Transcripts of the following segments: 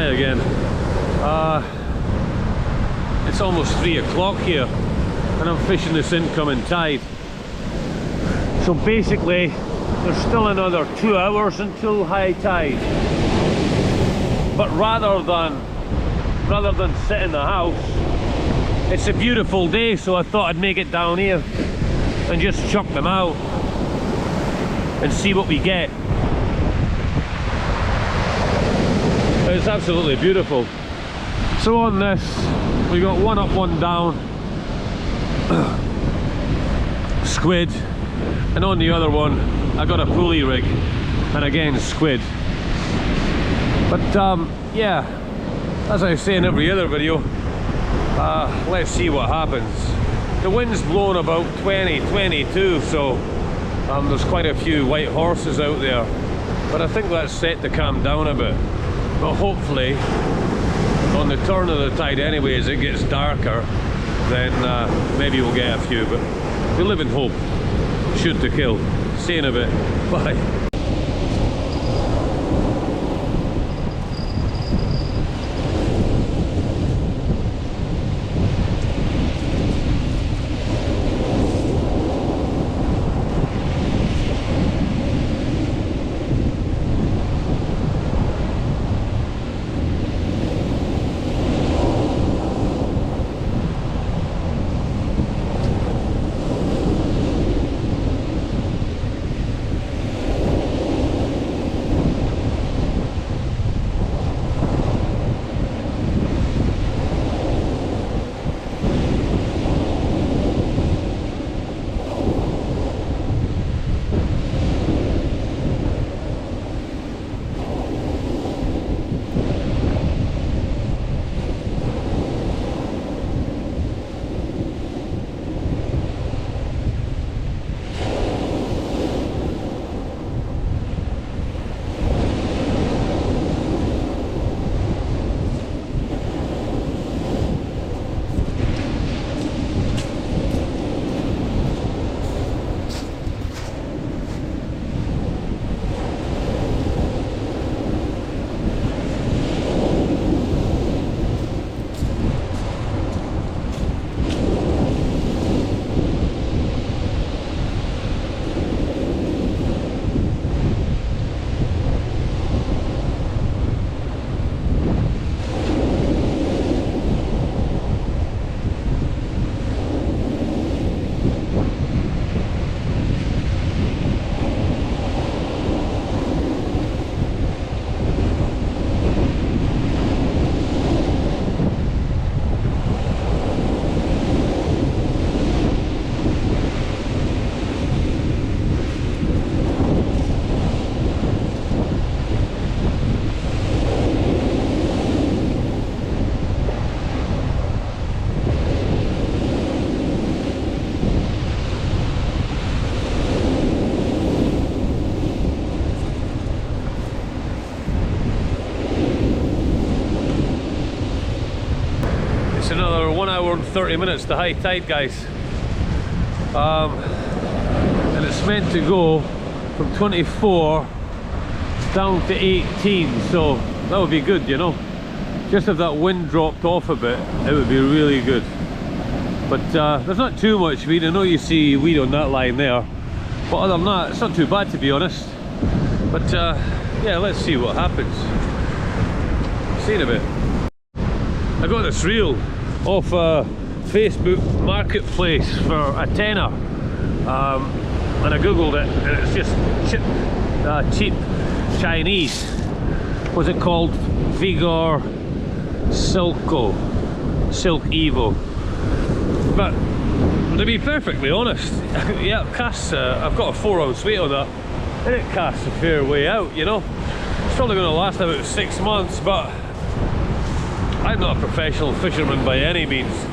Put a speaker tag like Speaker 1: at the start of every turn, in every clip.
Speaker 1: Hi again. It's almost 3 o'clock here and I'm fishing this incoming tide. So basically there's still another 2 hours until high tide. But rather than sit in the house, it's a beautiful day, so I thought I'd make it down here and just chuck them out and see what we get. It's absolutely beautiful. So on this, we got one up, one down, squid, and on the other one, I got a pulley rig, and again squid. But yeah, as I say in every other video, let's see what happens. The wind's blowing about 20, 22, so there's quite a few white horses out there, but I think that's set to calm down a bit. But hopefully, on the turn of the tide anyway, as it gets darker, then maybe we'll get a few, but we live in hope. Shoot to kill. See you in a bit. Bye. Another 1 hour and 30 minutes to high tide, guys, and it's meant to go from 24 down to 18, so that would be good, you know. Just if that wind dropped off a bit, it would be really good. But there's not too much weed. I know you see weed on that line there, but other than that, it's not too bad, to be honest. But yeah, let's see what happens. See you in a bit. I got this reel off Facebook Marketplace for a tenner, and I googled it, and it's just cheap Chinese. What's it called? Vigor Silco, Silk Evo. But to be perfectly honest, yeah, it casts. I've got a 4-ounce weight on that, and it casts a fair way out. You know, it's probably going to last about 6 months, but I'm not a professional fisherman by any means.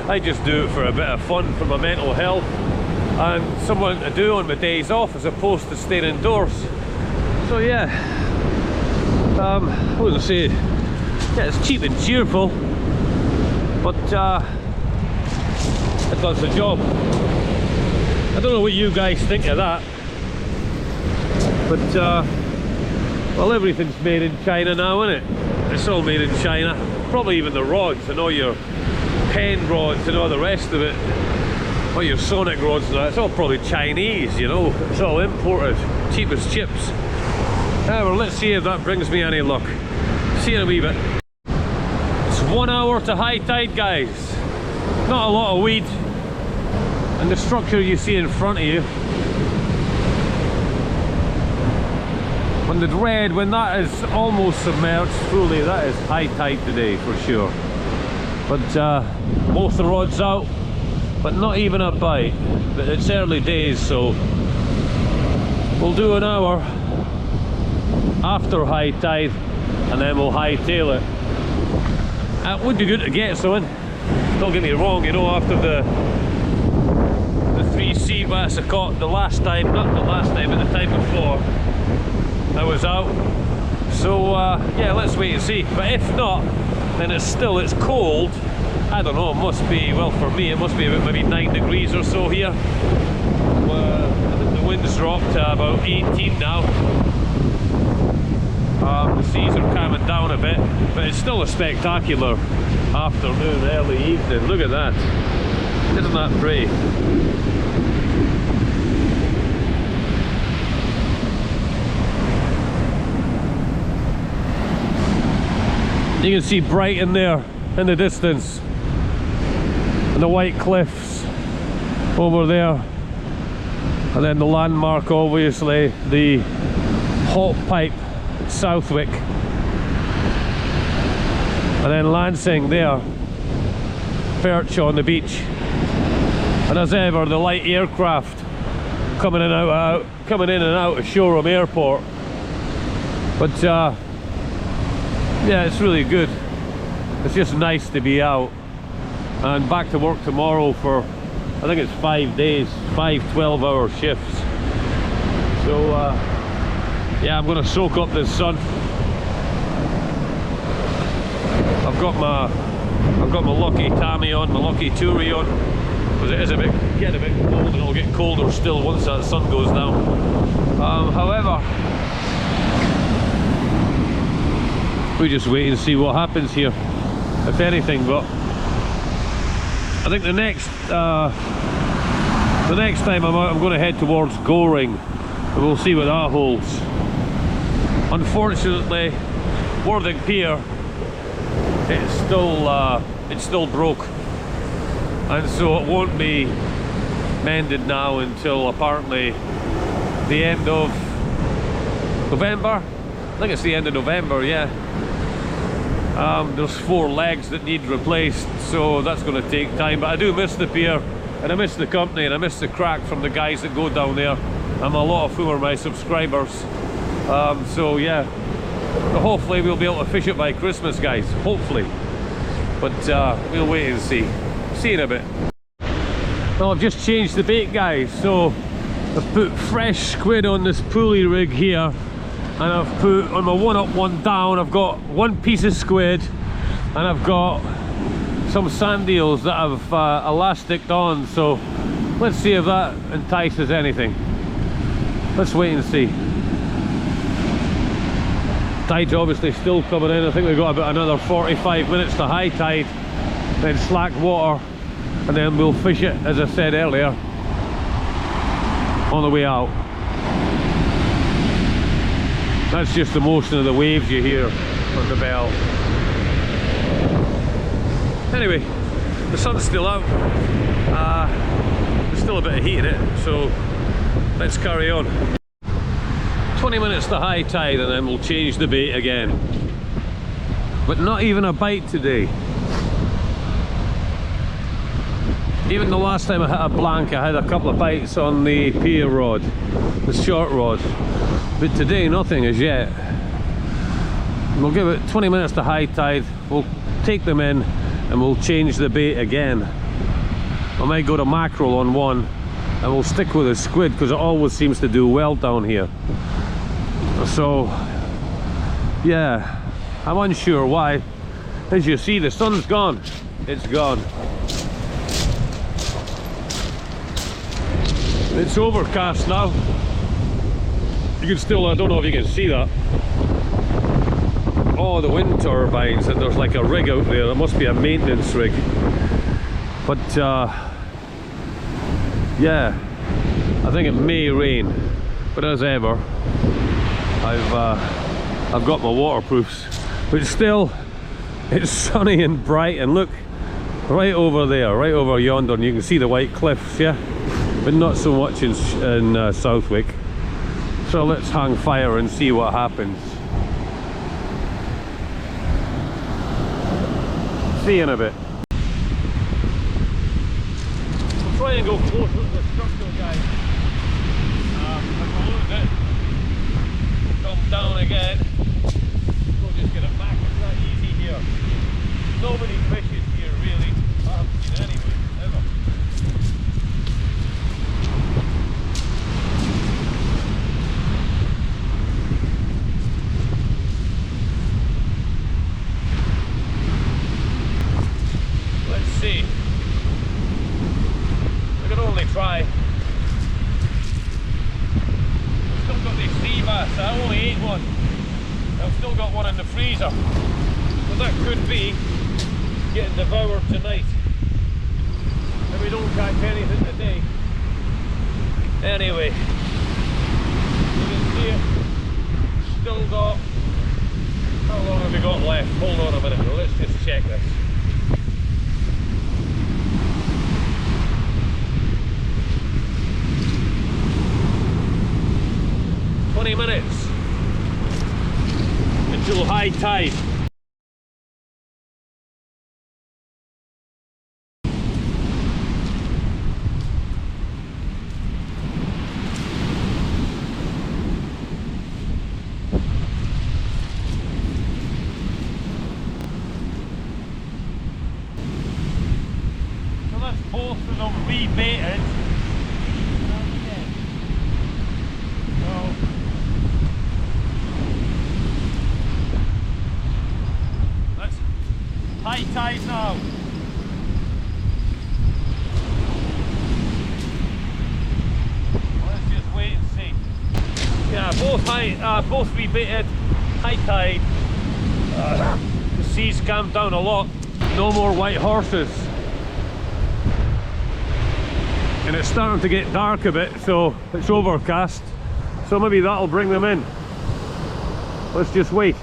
Speaker 1: I just do it for a bit of fun, for my mental health, and something to do on my days off as opposed to staying indoors. So yeah, I wouldn't say, yeah, it's cheap and cheerful, but it does the job. I don't know what you guys think of that, but well, everything's made in China now, isn't it? It's all made in China. Probably even the rods and all your pen rods and all the rest of it. All your sonic rods and that, it's all probably Chinese, you know. It's all imported, cheap as chips. However, let's see if that brings me any luck. See you in a wee bit. It's 1 hour to high tide, guys. Not a lot of weed. And the structure you see in front of you, when the red, when that is almost submerged fully, that is high tide today for sure. But both the rods out, but not even a bite. But it's early days, so we'll do an hour after high tide and then we'll hightail it. It would be good to get something, don't get me wrong, you know, after the 3 sea bass I caught the last time, not the last time but the time before I was out. So yeah, let's wait and see. But if not, then it's cold. I don't know, it must be, well for me it must be about maybe 9 degrees or so here. I think the wind's dropped to about 18 now. The seas are calming down a bit, but it's still a spectacular afternoon, early evening. Look at that. Isn't that pretty? You can see Brighton there in the distance, and the white cliffs over there, and then the landmark, obviously the hot pipe Southwick, and then Lansing there, perch on the beach. And as ever, the light aircraft coming in and out of Shoreham Airport. But yeah, it's really good. It's just nice to be out. And back to work tomorrow for, I think it's 5 days, 5 12-hour shifts. So yeah, I'm going to soak up this sun. I've got my lucky Tammy on, my lucky Turi on, because it is getting a bit cold, and it'll get colder still once that sun goes down. However, we just wait and see what happens here, if anything. But I think the next time I'm out, I'm going to head towards Goring, and we'll see what that holds. Unfortunately, Worthing Pier, it's still broke, and so it won't be mended now until apparently the end of November. I think it's the end of November, yeah. There's 4 legs that need replaced, so that's going to take time. But I do miss the pier, and I miss the company, and I miss the crack from the guys that go down there, and a lot of whom are my subscribers. So yeah, hopefully we'll be able to fish it by Christmas, guys, hopefully. But we'll wait and see. See you in a bit. Well, I've just changed the bait, guys. So I've put fresh squid on this pulley rig here, and I've put on my 1 up 1 down, I've got 1 piece of squid, and I've got some sand eels that I've elasticed on. So let's see if that entices anything. Let's wait and see. Tide's obviously still coming in. I think we've got about another 45 minutes to high tide, then slack water, and then we'll fish it, as I said earlier, on the way out. That's just the motion of the waves you hear on the bell. Anyway, the sun's still out. There's still a bit of heat in it, so let's carry on. 20 minutes to high tide, and then we'll change the bait again. But not even a bite today. Even the last time I hit a blank, I had a couple of bites on the pier rod, the short rod. But today, nothing as yet. We'll give it 20 minutes to high tide, we'll take them in, and we'll change the bait again. I might go to mackerel on one, and we'll stick with a squid, because it always seems to do well down here. So yeah, I'm unsure why. As you see, the sun's gone. It's gone. It's overcast now. You can still, I don't know if you can see that. all the wind turbines, and there's like a rig out there. It must be a maintenance rig. But yeah, I think it may rain. But as ever, I've got my waterproofs. But still, it's sunny and bright, and look, right over there, right over yonder, and you can see the white cliffs, yeah? But not so much in Southwick. So let's hang fire and see what happens. See you in a bit. We'll try and go closer to the structure, guys. If I lose it, we'll come down again. We'll just get it back. It's not easy here. Nobody fishes here, really. I haven't seen anybody, ever. 3 bass. I only ate one. I've still got one in the freezer. So that could be getting devoured tonight. If we don't catch anything today. Anyway, you can see it. Still got... How long have we got left? Hold on a minute. Well, let's just check this. Minutes until high tide. So that's both of them rebaited. High tide now. Let's just wait and see. Yeah, both rebaited. High tide. The sea's calmed down a lot. No more white horses. And it's starting to get dark a bit, so it's overcast. So maybe that'll bring them in. Let's just wait.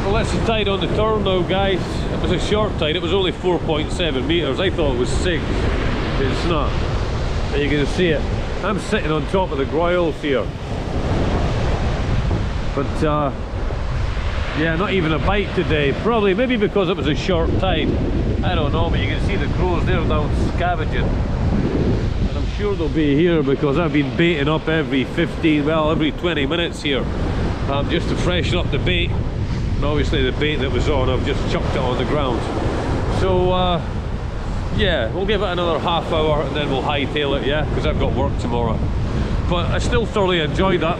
Speaker 1: Well, that's the tide on the turn now, guys. It was a short tide. It was only 4.7 meters. I thought it was 6. It's not. And you can see it. I'm sitting on top of the groyles here. But yeah, not even a bite today. Probably, maybe because it was a short tide. I don't know, but you can see the crows. They're down scavenging. And I'm sure they'll be here because I've been baiting up every 20 minutes here. Just to freshen up the bait. And obviously the bait that was on, I've just chucked it on the ground. So yeah, we'll give it another half hour and then we'll hightail it, yeah, because I've got work tomorrow. But I still thoroughly enjoyed that.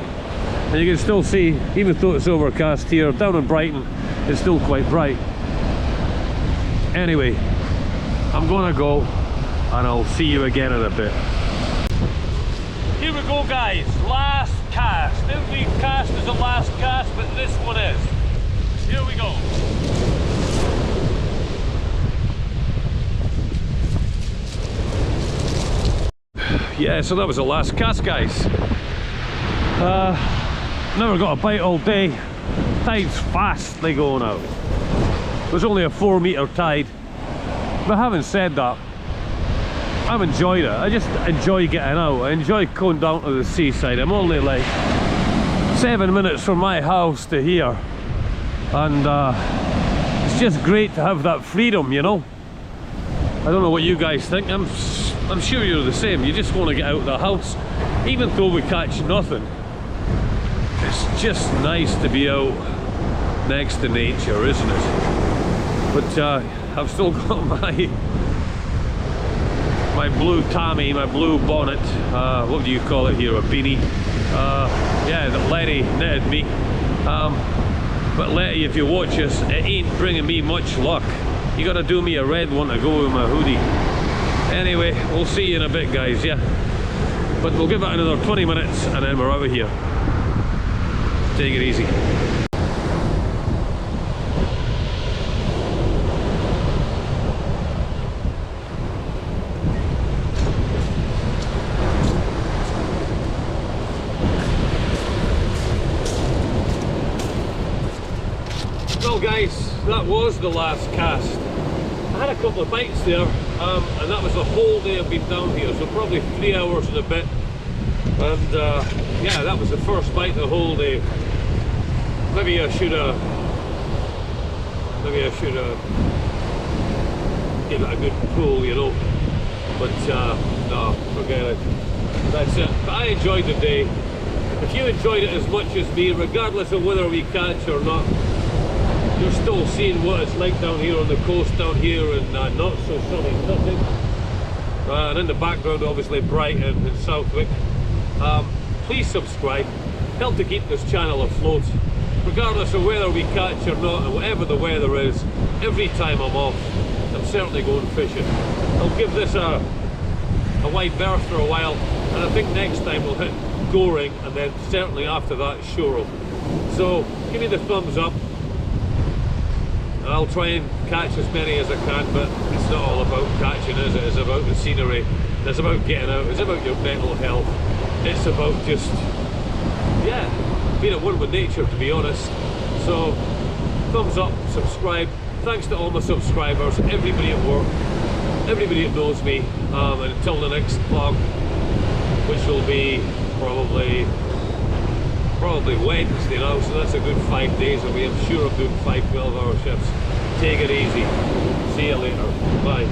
Speaker 1: And you can still see, even though it's overcast here, down in Brighton, it's still quite bright. Anyway, I'm gonna go and I'll see you again in a bit. Here we go, guys, last cast. Every cast is a last cast, but this one is. Here we go. Yeah, so that was the last cast, guys. Never got a bite all day. Tide's fastly going out. It was only a 4 meter tide. But having said that, I've enjoyed it. I just enjoy getting out. I enjoy going down to the seaside. I'm only like 7 minutes from my house to here. And it's just great to have that freedom, you know. I don't know what you guys think. I'm sure you're the same. You just want to get out of the house, even though we catch nothing. It's just nice to be out next to nature, isn't it? But I've still got my blue tammy, my blue bonnet. What do you call it here? A beanie. Yeah, that Letty knitted me. But Letty, if you watch us, it ain't bringing me much luck. You gotta do me a red one to go with my hoodie. Anyway, we'll see you in a bit, guys, yeah? But we'll give it another 20 minutes and then we're out of here. Take it easy. Well guys, that was the last cast. I had a couple of bites there, and that was the whole day I've been down here, so probably 3 hours and a bit. And yeah, that was the first bite the whole day. Maybe I should have give it a good pull, you know. But no, forget it. That's it. But I enjoyed the day. If you enjoyed it as much as me, regardless of whether we catch or not, you're still seeing what it's like down here on the coast down here in not so sunny Sussex. And in the background, obviously, Brighton and Southwick. Please subscribe. Help to keep this channel afloat. Regardless of whether we catch or not, and whatever the weather is, every time I'm off, I'm certainly going fishing. I'll give this a wide berth for a while, and I think next time we'll hit Goring, and then certainly after that, Shoreham. So give me the thumbs up. And I'll try and catch as many as I can, but it's not all about catching, is it? It's about the scenery, it's about getting out, it's about your mental health, it's about just, yeah, being at one with nature, to be honest. So, thumbs up, subscribe. Thanks to all my subscribers, everybody at work, everybody that knows me, and until the next vlog, which will be probably Wednesday now, so that's a good 5 days away. I'm sure I'm doing 5 12-hour shifts. Take it easy. See you later. Bye.